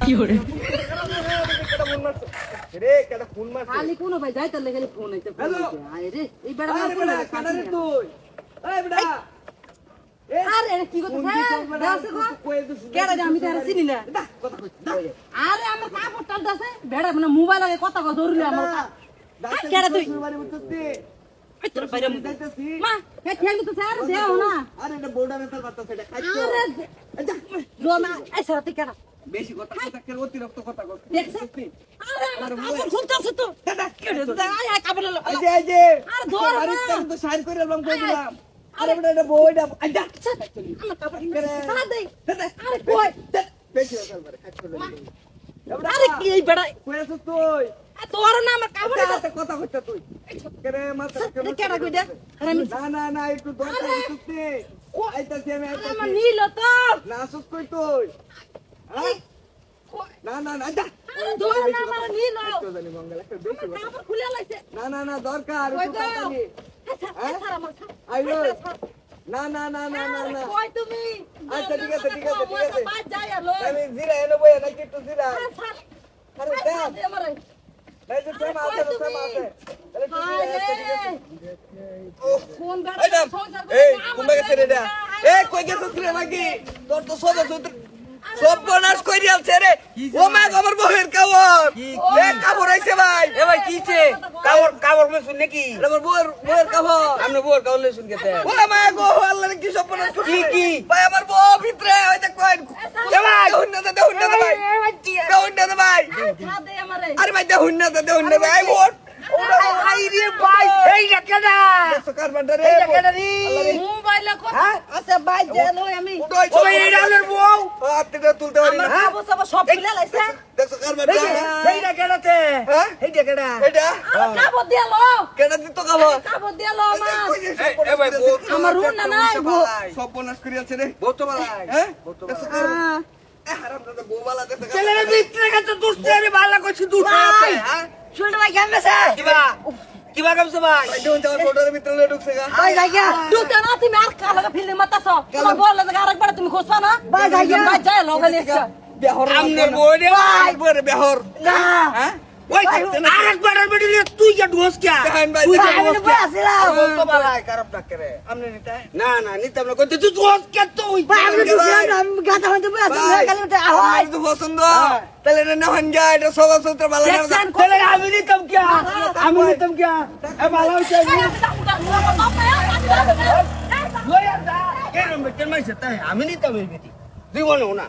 কি করে রে কেডা ফোন মারছে খালি কোন ভাই যাইতে লাগলে ফোন আইতে হ্যালো আরে রে এই বেড়া আরে বেটা কানা রে তুই এই বেটা আরে কি কথা দাসে গো কেডা আমি তার চিনি না কথা কইছ আরে আমার কাপড় টাল দাসে বেড়া মানে মোবাইল আগে কথা কো জরুরি আমার কেডা তুই বাড়ি উঠতে এই তোর বাইরে মা কে খেলু তো স্যার দেও না আরে এটা বোর্ডার এত কথা সেটা খাইছো আরে জো না এই সাথে কেডা বেশি কথা কথা কে অতিরিক্ত কথা কর দেখছ আরে আমার শুনতাছ তো দাদা কেডা দাদা আয় কাপড় লো এই যে আরে ধর বাড়িতে তো সাইন করে এলাম কই দিলাম আরে বেটা এটা বইটা আইজা আমার কাপড় সারা দেই আরে কই বেশি কথা বলে খাইছো আরে কি এই বেড়া কই আছিস তুই তোর না আমার কাপড় আচ্ছা কথা কইছ তুই কেরে মাথা কেডা কই দে আরে আমি না না না একটু দরকার হইছে আইতাছি আমি আমার নীল তো না আসুস কই তুই না না না যা আরে ধর না আমার নীল তো জানি মঙ্গল একটা বেশি কথা কাপড় খুলে লাইছে না না না দরকার কই একটু গো তাড়াতাড়ি আচ্ছা আমার আইলো না না না না না না কই তুমি আচ্ছা ঠিক আছে ঠিক আছে ঠিক আছে বাদ যাই আলো আমি জিরা এনে বই নাকি একটু জিরা আরে দেখ আমারে এই যে সেম আছে আরে ঠিক আছে কোন বেড়া এই নাম এই কুম্বা গেছে রে দা এই কই গেছিস রে নাকি তোর তো সোজা সূত্র সব বনাস কই দিলছে রে ও মা খবর বহের কাবর এ কাবর আইছে ভাই এ ভাই কিছে কাবর মে শুন নাকি আমার বউয়ের কাবর আমনে বউর কাউলে শুন গেতে ও মা গো আল্লাহ কি সব বনাস কি কি ভাই আমার বউ ভিতরে ওই দেখ কই এ ভাই হুন্না দে ভাই হুন্না দে ভাই ছাদে আমারে আরে ভাই দে হুন্না দে ভাই ভোট হাই রে ভাই এই কেডা সরকার বান্ডারে এই কেডা রে মোবাইলে কথা আছে বাই জেল হই আমি ও ভাই এই ডালের বউ হাতটা তুলতে পারি না কাপড় সব খুলে লাইছে দেখ সরকার বান্ডারে এইটা কেডাতে হ্যাঁ এইটা কেডা এটা কাপড় দিয়ালো কেডা দিত কাবর কাপড় দিয়ালো আমার এ ভাই বউ আমার রুন না নাই সব বনাস করি আছে রে বউ তো বালাই হ্যাঁ বউ তো দেখ বালাই সরকার এ হারাম দাদা বউ বালা দেখ ছেলের ভিতরে কত দুষ্টে আমি ভালো করছি দুষ্টে হ্যাঁ শুনতে ভাই কেমন আছে কিবা কামছে ভাই ভাই দেখুন তোমার ফটোর ভিতরে ঢুকছে গা ভাই জায়গা তুই না তুমি আর কালা ফিল্ম মাতাছ তোমার বল লাগা আরেকবার তুমি খুঁজছ না ভাই জায়গা ভাই যায় লগা নিছে বেহর আমনের বউ রে ভাই বরে বেহর না হ্যাঁ ওই আরেকবার বেডিলে তুই কে ঢোস কে দেখেন ভাই তুই কে আমি ঢোস বই কে আসিলাম বউ তো বালাই খারাপ ডাকে রে আমনে নিতাই না না নিতাম না কইতে তুই ঢোস কে তুই ভাই আমি বুঝলাম আমি গাতা হইতে বই আসিলাম খালি উঠে আমার তো পছন্দ তাহলে না হন যায় এটা সবার সূত্র ভালো না দেখছেন ছেলে আমি নিতাম কে আমি নিতাম কে এ ভালো হইছে লই আর যা কেন মাইছে তাই আমি নিতাম এই বেটি জীবনও না